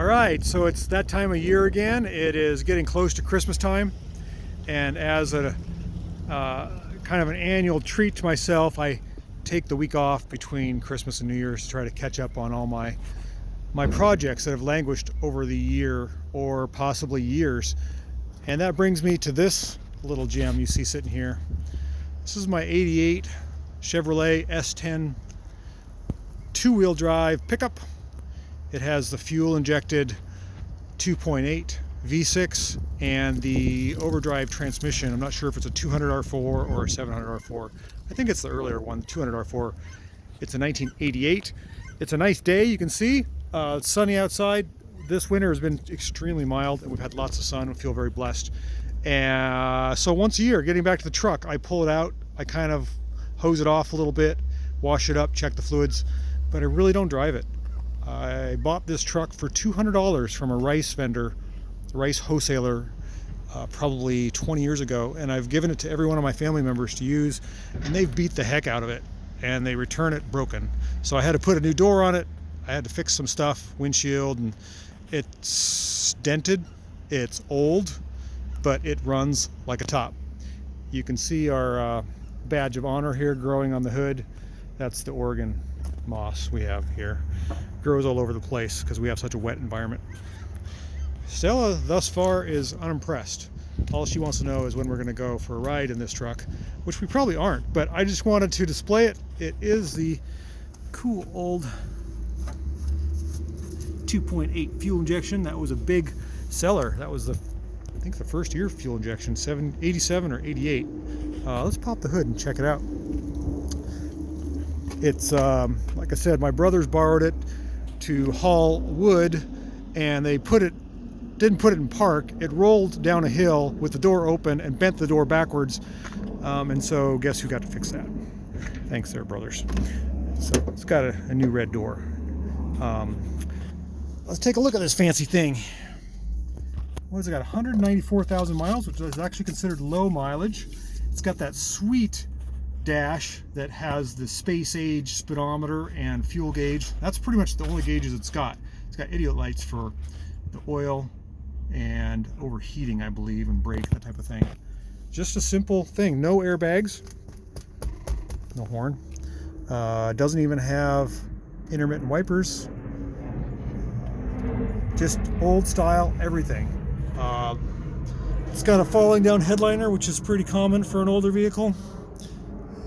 All right, so it's that time of year again. It is getting close to Christmas time, and as a kind of an annual treat to myself, I take the week off between Christmas and New Year's to try to catch up on all my projects that have languished over the year or possibly years. And that brings me to this little gem you see sitting here. This is my '88 Chevrolet S-10 two-wheel drive pickup. It has the fuel injected 2.8 V6 and the overdrive transmission. I'm not sure if it's a 200R4 or a 700R4. I think it's the earlier one, 200R4. It's a 1988. It's a nice day, you can see. It's sunny outside. This winter has been extremely mild and we've had lots of sun. We feel very blessed. And so once a year, getting back to the truck, I pull it out. I kind of hose it off a little bit, wash it up, check the fluids, but I really don't drive it. I bought this truck for $200 from a rice vendor, rice wholesaler, probably 20 years ago, and I've given it to every one of my family members to use, and they've beat the heck out of it, and they return it broken. So I had to put a new door on it. I had to fix some stuff, windshield, and it's dented, it's old, but it runs like a top. You can see our badge of honor here growing on the hood. That's the Oregon moss we have here. Grows all over the place because we have such a wet environment. Stella thus far is unimpressed. All she wants to know is when we're going to go for a ride in this truck, which we probably aren't, but I just wanted to display it. It is the cool old 2.8 fuel injection. That was a big seller. That was I think the first year fuel injection, 87 or 88. Let's pop the hood and check it out. It's like I said, my brothers borrowed it to haul wood, and they didn't put it in park. It rolled down a hill with the door open and bent the door backwards, and so guess who got to fix that? Thanks there, brothers. So it's got a new red door. Let's take a look at this fancy thing. What has it got? 194,000 miles, which is actually considered low mileage. It's got that sweet dash that has the space age speedometer and fuel gauge. That's pretty much the only gauges it's got. It's got idiot lights for the oil and overheating, I believe, and brake, that type of thing. Just a simple thing. No airbags, no horn. Doesn't even have intermittent wipers. Just old style everything. It's got a falling down headliner, which is pretty common for an older vehicle.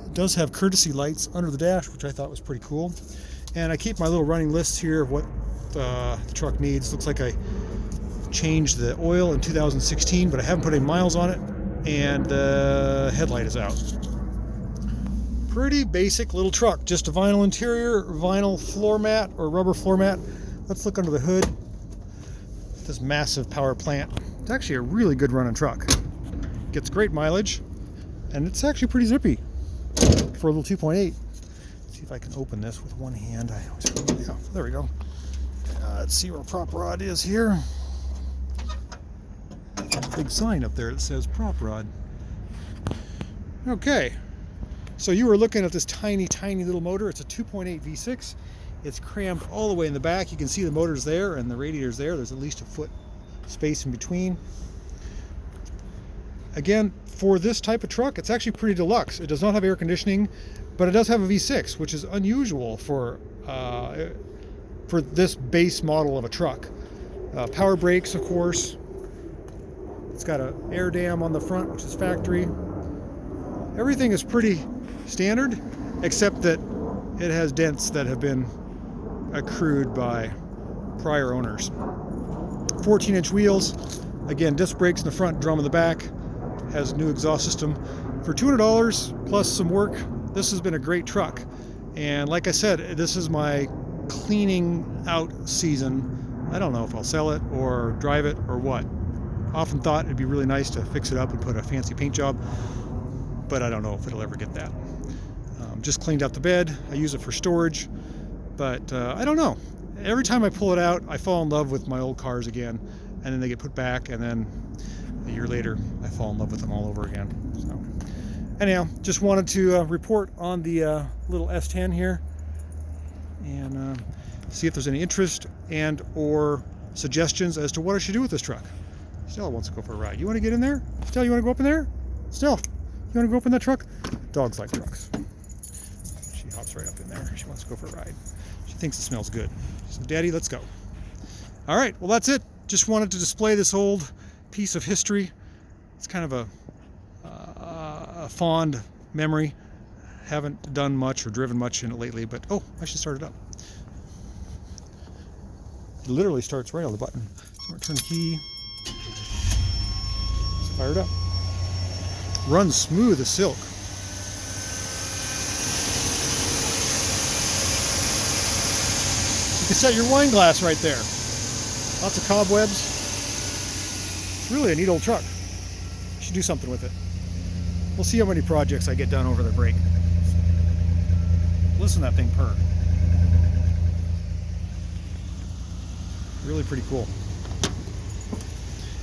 It does have courtesy lights under the dash, which I thought was pretty cool. And I keep my little running list here of what the truck needs. Looks like I changed the oil in 2016, but I haven't put any miles on it, and the headlight is out. Pretty basic little truck. Just a vinyl interior, vinyl floor mat or rubber floor mat. Let's look under the hood. This massive power plant. It's actually a really good running truck. Gets great mileage, and it's actually pretty zippy for a little 2.8. See if I can open this with one hand. Yeah, there we go. Let's see where prop rod is here. Big sign up there that says prop rod. Okay, so you were looking at this tiny little motor. It's a 2.8 V6. It's crammed all the way in the back. You can see the motor's there and the radiator's there. There's at least a foot space in between. Again, for this type of truck, it's actually pretty deluxe. It does not have air conditioning, but it does have a V6, which is unusual for this base model of a truck. Power brakes, of course. It's got an air dam on the front, which is factory. Everything is pretty standard, except that it has dents that have been accrued by prior owners. 14-inch wheels. Again, disc brakes in the front, drum in the back. Has a new exhaust system. For $200 plus some work, this has been a great truck. And like I said, this is my cleaning out season. I don't know if I'll sell it or drive it or what. Often thought it'd be really nice to fix it up and put a fancy paint job, but I don't know if it'll ever get that. Just cleaned out the bed. I use it for storage, but I don't know. Every time I pull it out, I fall in love with my old cars again, and then they get put back, and then a year later, I fall in love with them all over again. So, anyhow, just wanted to report on the little S-10 here, and see if there's any interest and or suggestions as to what I should do with this truck. Stella wants to go for a ride. You want to get in there? Stella, you want to go up in there? Stella, you want to go up in that truck? Dogs like trucks. She hops right up in there. She wants to go for a ride. She thinks it smells good. She said, Daddy, let's go. All right, well, that's it. Just wanted to display this old piece of history. It's kind of a fond memory. Haven't done much or driven much in it lately, but oh, I should start it up. It literally starts right on the button. So I'm going to turn the key. It's fired up. Runs smooth as silk. You can set your wine glass right there. Lots of cobwebs. It's really a neat old truck. Should do something with it. We'll see how many projects I get done over the break. Listen to that thing purr. Really pretty cool.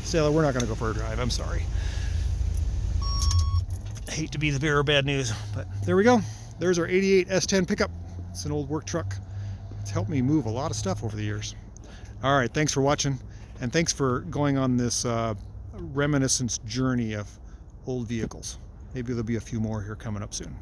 Stella, we're not going to go for a drive. I'm sorry. I hate to be the bearer of bad news, but there we go. There's our 88 S-10 pickup. It's an old work truck. It's helped me move a lot of stuff over the years. All right, thanks for watching, and thanks for going on this reminiscence journey of old vehicles. Maybe there'll be a few more here coming up soon.